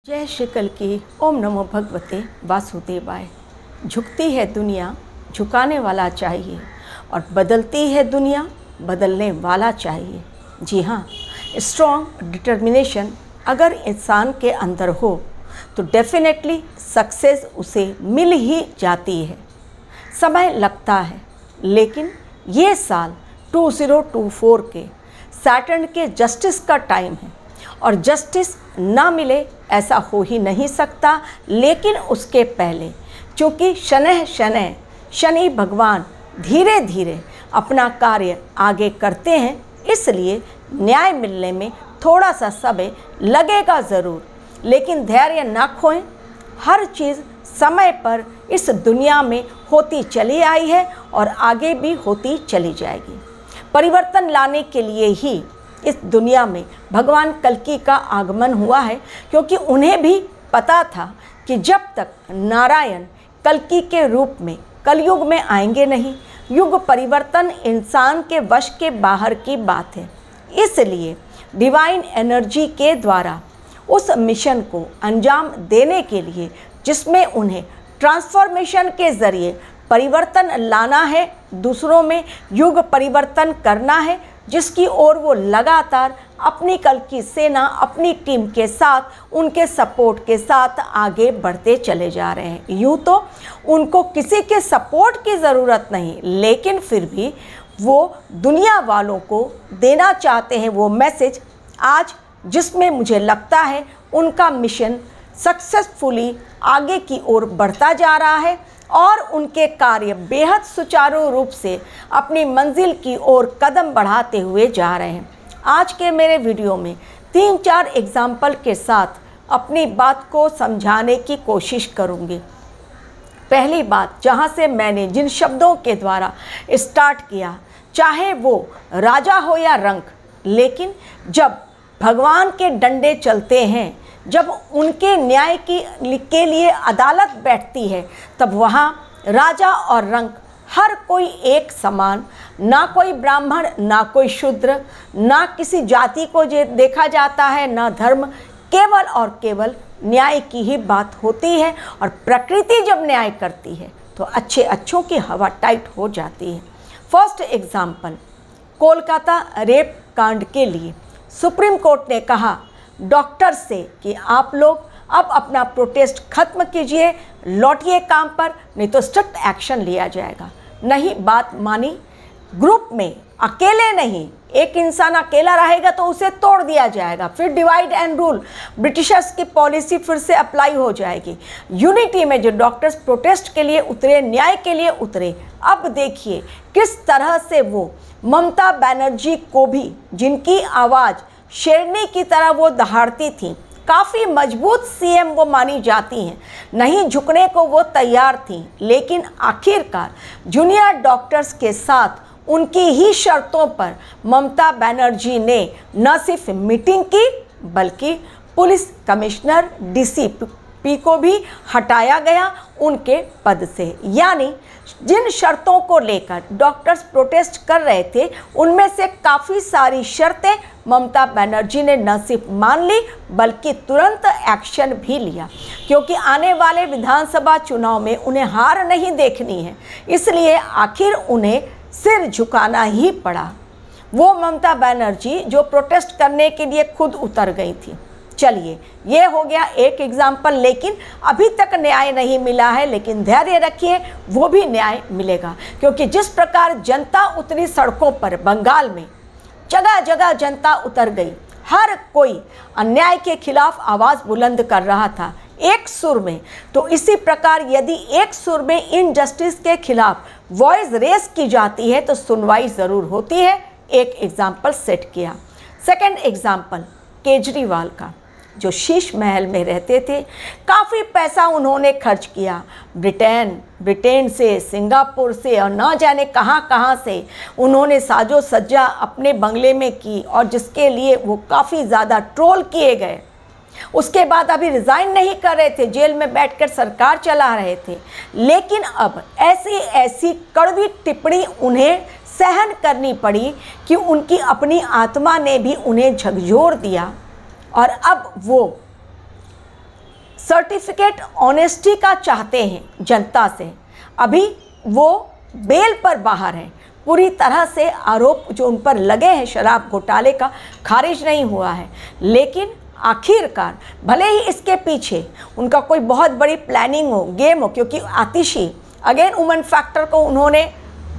जय श्री कल्कि ओम नमो भगवते वासुदेवाय। झुकती है दुनिया, झुकाने वाला चाहिए, और बदलती है दुनिया, बदलने वाला चाहिए। जी हाँ, स्ट्रॉन्ग डिटर्मिनेशन अगर इंसान के अंदर हो तो डेफिनेटली सक्सेस उसे मिल ही जाती है। समय लगता है, लेकिन ये साल 2024 के सैटर्न के जस्टिस का टाइम है, और जस्टिस ना मिले ऐसा हो ही नहीं सकता। लेकिन उसके पहले चूँकि शनैः शनैः शनि भगवान धीरे धीरे अपना कार्य आगे करते हैं, इसलिए न्याय मिलने में थोड़ा सा समय लगेगा ज़रूर, लेकिन धैर्य ना खोएं। हर चीज़ समय पर इस दुनिया में होती चली आई है और आगे भी होती चली जाएगी। परिवर्तन लाने के लिए ही इस दुनिया में भगवान कल्कि का आगमन हुआ है, क्योंकि उन्हें भी पता था कि जब तक नारायण कल्कि के रूप में कलयुग में आएंगे नहीं, युग परिवर्तन इंसान के वश के बाहर की बात है। इसलिए डिवाइन एनर्जी के द्वारा उस मिशन को अंजाम देने के लिए, जिसमें उन्हें ट्रांसफॉर्मेशन के ज़रिए परिवर्तन लाना है, दूसरों में युग परिवर्तन करना है, जिसकी ओर वो लगातार अपनी कल्कि सेना, अपनी टीम के साथ, उनके सपोर्ट के साथ आगे बढ़ते चले जा रहे हैं। यूँ तो उनको किसी के सपोर्ट की ज़रूरत नहीं, लेकिन फिर भी वो दुनिया वालों को देना चाहते हैं वो मैसेज आज, जिसमें मुझे लगता है उनका मिशन सक्सेसफुली आगे की ओर बढ़ता जा रहा है और उनके कार्य बेहद सुचारू रूप से अपनी मंजिल की ओर कदम बढ़ाते हुए जा रहे हैं। आज के मेरे वीडियो में 3-4 एग्जाम्पल के साथ अपनी बात को समझाने की कोशिश करूँगी। पहली बात, जहाँ से मैंने जिन शब्दों के द्वारा स्टार्ट किया, चाहे वो राजा हो या रंक, लेकिन जब भगवान के डंडे चलते हैं, जब उनके न्याय के लिए अदालत बैठती है, तब वहाँ राजा और रंक हर कोई एक समान, ना कोई ब्राह्मण, ना कोई शूद्र, ना किसी जाति को देखा जाता है, ना धर्म, केवल और केवल न्याय की ही बात होती है। और प्रकृति जब न्याय करती है तो अच्छे अच्छों की हवा टाइट हो जाती है। फर्स्ट एग्जाम्पल, कोलकाता रेप कांड के लिए सुप्रीम कोर्ट ने कहा डॉक्टर से कि आप लोग अब अपना प्रोटेस्ट खत्म कीजिए, लौटिए काम पर, नहीं तो स्ट्रिक्ट एक्शन लिया जाएगा। नहीं बात मानी, ग्रुप में अकेले नहीं, एक इंसान अकेला रहेगा तो उसे तोड़ दिया जाएगा। फिर डिवाइड एंड रूल, ब्रिटिशर्स की पॉलिसी फिर से अप्लाई हो जाएगी। यूनिटी में जो डॉक्टर्स प्रोटेस्ट के लिए उतरे, न्याय के लिए उतरे, अब देखिए किस तरह से वो ममता बनर्जी को भी, जिनकी आवाज़ शेरनी की तरह वो दहाड़ती थी, काफ़ी मजबूत सीएम वो मानी जाती हैं, नहीं झुकने को वो तैयार थी, लेकिन आखिरकार जूनियर डॉक्टर्स के साथ उनकी ही शर्तों पर ममता बनर्जी ने न सिर्फ मीटिंग की, बल्कि पुलिस कमिश्नर डीसीपी को भी हटाया गया उनके पद से। यानी जिन शर्तों को लेकर डॉक्टर्स प्रोटेस्ट कर रहे थे, उनमें से काफ़ी सारी शर्तें ममता बनर्जी ने न सिर्फ मान ली, बल्कि तुरंत एक्शन भी लिया, क्योंकि आने वाले विधानसभा चुनाव में उन्हें हार नहीं देखनी है, इसलिए आखिर उन्हें सिर झुकाना ही पड़ा। वो ममता बनर्जी जो प्रोटेस्ट करने के लिए खुद उतर गई थी। चलिए, ये हो गया एक एग्जाम्पल, लेकिन अभी तक न्याय नहीं मिला है, लेकिन धैर्य रखिए, वो भी न्याय मिलेगा। क्योंकि जिस प्रकार जनता उतरी सड़कों पर, बंगाल में जगह जगह जनता उतर गई, हर कोई अन्याय के खिलाफ आवाज़ बुलंद कर रहा था एक सुर में, तो इसी प्रकार यदि एक सुर में इनजस्टिस के खिलाफ वॉइस रेस की जाती है तो सुनवाई ज़रूर होती है। एक एग्जाम्पल सेट किया। सेकंड एग्जाम्पल, केजरीवाल का, जो शीश महल में रहते थे, काफ़ी पैसा उन्होंने खर्च किया, ब्रिटेन से, सिंगापुर से और न जाने कहाँ कहाँ से उन्होंने साजो सज्जा अपने बंगले में की, और जिसके लिए वो काफ़ी ज़्यादा ट्रोल किए गए। उसके बाद अभी रिज़ाइन नहीं कर रहे थे, जेल में बैठकर सरकार चला रहे थे, लेकिन अब ऐसी ऐसी कड़वी टिप्पणी उन्हें सहन करनी पड़ी कि उनकी अपनी आत्मा ने भी उन्हें झकझोर दिया, और अब वो सर्टिफिकेट ऑनेस्टी का चाहते हैं जनता से। अभी वो बेल पर बाहर हैं, पूरी तरह से आरोप जो उन पर लगे हैं शराब घोटाले का खारिज नहीं हुआ है, लेकिन आखिरकार भले ही इसके पीछे उनका कोई बहुत बड़ी प्लानिंग हो, गेम हो, क्योंकि आतिशी अगेन वुमेन फैक्टर को उन्होंने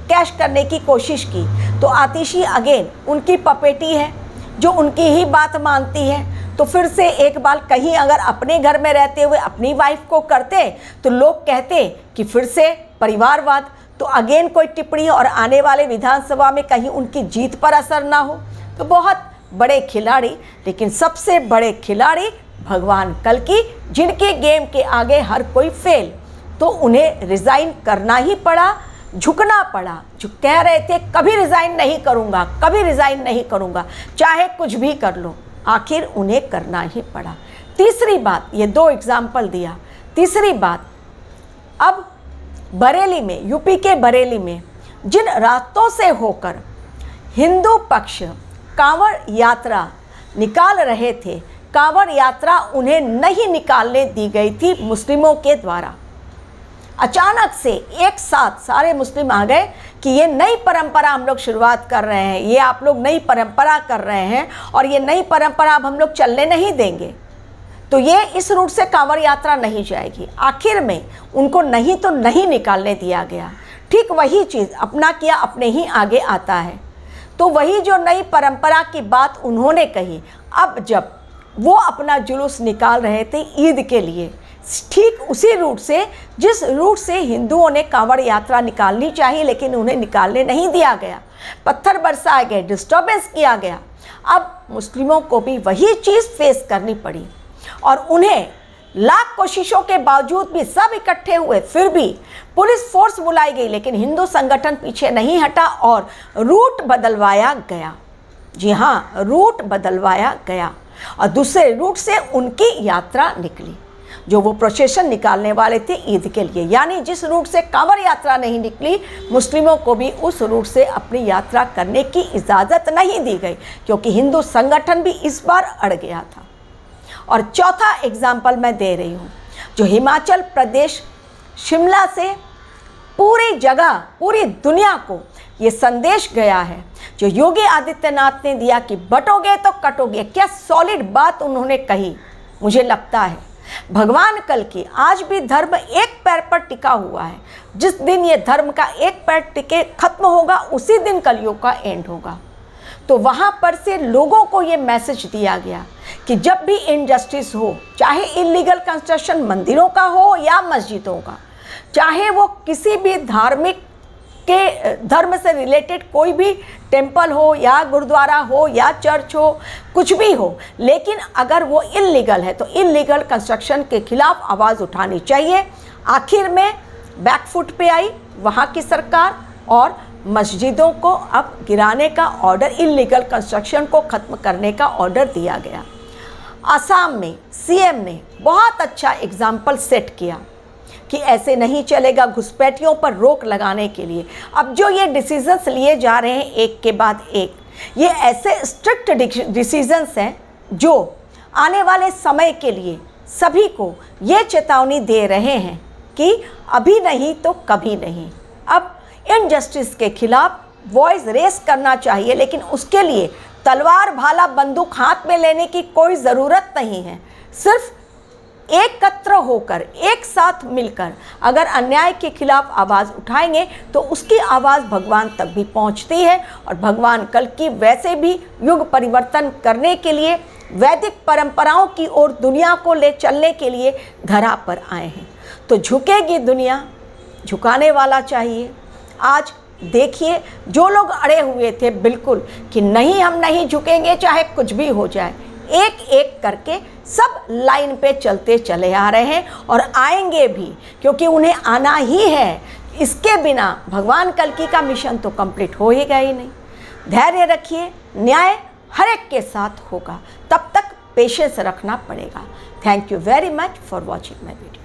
कैश करने की कोशिश की, तो आतिशी अगेन उनकी पपेटी है जो उनकी ही बात मानती है। तो फिर से एक बार कहीं अगर अपने घर में रहते हुए अपनी वाइफ को करते तो लोग कहते कि फिर से परिवारवाद, तो अगेन कोई टिप्पणी और आने वाले विधानसभा में कहीं उनकी जीत पर असर ना हो। तो बहुत बड़े खिलाड़ी, लेकिन सबसे बड़े खिलाड़ी भगवान कल्कि, जिनके गेम के आगे हर कोई फेल, तो उन्हें रिज़ाइन करना ही पड़ा, झुकना पड़ा। जो कह रहे थे कभी रिज़ाइन नहीं करूँगा, कभी रिज़ाइन नहीं करूँगा, चाहे कुछ भी कर लो, आखिर उन्हें करना ही पड़ा। तीसरी बात, ये 2 एग्जाम्पल दिया। तीसरी बात, अब बरेली में, यूपी के बरेली में जिन रास्तों से होकर हिंदू पक्ष कांवड़ यात्रा निकाल रहे थे, कांवड़ यात्रा उन्हें नहीं निकालने दी गई थी मुस्लिमों के द्वारा। अचानक से एक साथ सारे मुस्लिम आ गए कि ये नई परंपरा हम लोग शुरुआत कर रहे हैं, ये आप लोग नई परंपरा कर रहे हैं और ये नई परंपरा अब हम लोग चलने नहीं देंगे, तो ये इस रूट से कांवड़ यात्रा नहीं जाएगी। आखिर में उनको नहीं तो नहीं निकालने दिया गया। ठीक वही चीज़ अपना किया अपने ही आगे आता है। तो वही जो नई परंपरा की बात उन्होंने कही, अब जब वो अपना जुलूस निकाल रहे थे ईद के लिए, ठीक उसी रूट से जिस रूट से हिंदुओं ने कांवड़ यात्रा निकालनी चाहिए लेकिन उन्हें निकालने नहीं दिया गया, पत्थर बरसाए गए, डिस्टर्बेंस किया गया, अब मुस्लिमों को भी वही चीज़ फेस करनी पड़ी और उन्हें लाख कोशिशों के बावजूद भी सब इकट्ठे हुए, फिर भी पुलिस फोर्स बुलाई गई, लेकिन हिंदू संगठन पीछे नहीं हटा और रूट बदलवाया गया। जी हाँ, रूट बदलवाया गया और दूसरे रूट से उनकी यात्रा निकली, जो वो प्रोसेशन निकालने वाले थे ईद के लिए। यानी जिस रूट से कांवड़ यात्रा नहीं निकली, मुस्लिमों को भी उस रूट से अपनी यात्रा करने की इजाज़त नहीं दी गई, क्योंकि हिंदू संगठन भी इस बार अड़ गया था। और चौथा एग्जाम्पल मैं दे रही हूँ, जो हिमाचल प्रदेश शिमला से पूरी जगह, पूरी दुनिया को ये संदेश गया है, जो योगी आदित्यनाथ ने दिया कि बटोगे तो कटोगे। क्या सॉलिड बात उन्होंने कही। मुझे लगता है भगवान कल्कि आज भी धर्म एक पैर पर टिका हुआ है। जिस दिन ये धर्म का एक पैर टिके खत्म होगा, उसी दिन कलयुग का एंड होगा। तो वहाँ पर से लोगों को ये मैसेज दिया गया कि जब भी इनजस्टिस हो, चाहे इलीगल कंस्ट्रक्शन मंदिरों का हो या मस्जिदों का, चाहे वो किसी भी धार्मिक के धर्म से रिलेटेड कोई भी टेम्पल हो या गुरुद्वारा हो या चर्च हो, कुछ भी हो, लेकिन अगर वो इलीगल है तो इलीगल कंस्ट्रक्शन के खिलाफ आवाज़ उठानी चाहिए। आखिर में बैकफुट पे आई वहाँ की सरकार और मस्जिदों को अब गिराने का ऑर्डर, इलीगल कंस्ट्रक्शन को ख़त्म करने का ऑर्डर दिया गया। असम में सीएम ने बहुत अच्छा एग्जाम्पल सेट किया कि ऐसे नहीं चलेगा, घुसपैठियों पर रोक लगाने के लिए अब जो ये डिसीजंस लिए जा रहे हैं एक के बाद एक, ये ऐसे स्ट्रिक्ट डिसीजंस हैं जो आने वाले समय के लिए सभी को ये चेतावनी दे रहे हैं कि अभी नहीं तो कभी नहीं। अब इनजस्टिस के खिलाफ वॉइस रेस करना चाहिए, लेकिन उसके लिए तलवार भाला बंदूक हाथ में लेने की कोई ज़रूरत नहीं है। सिर्फ एकत्र होकर, एक साथ मिलकर अगर अन्याय के खिलाफ आवाज़ उठाएंगे तो उसकी आवाज़ भगवान तक भी पहुंचती है। और भगवान कल्कि वैसे भी युग परिवर्तन करने के लिए, वैदिक परंपराओं की ओर दुनिया को ले चलने के लिए धरा पर आए हैं। तो झुकेगी दुनिया, झुकाने वाला चाहिए। आज देखिए, जो लोग अड़े हुए थे बिल्कुल कि नहीं हम नहीं झुकेंगे चाहे कुछ भी हो जाए, एक एक करके सब लाइन पे चलते चले आ रहे हैं और आएंगे भी, क्योंकि उन्हें आना ही है। इसके बिना भगवान कल्कि का मिशन तो कंप्लीट हो ही गया ही नहीं। धैर्य रखिए, न्याय हर एक के साथ होगा, तब तक पेशेंस रखना पड़ेगा। Thank you very much for watching my video.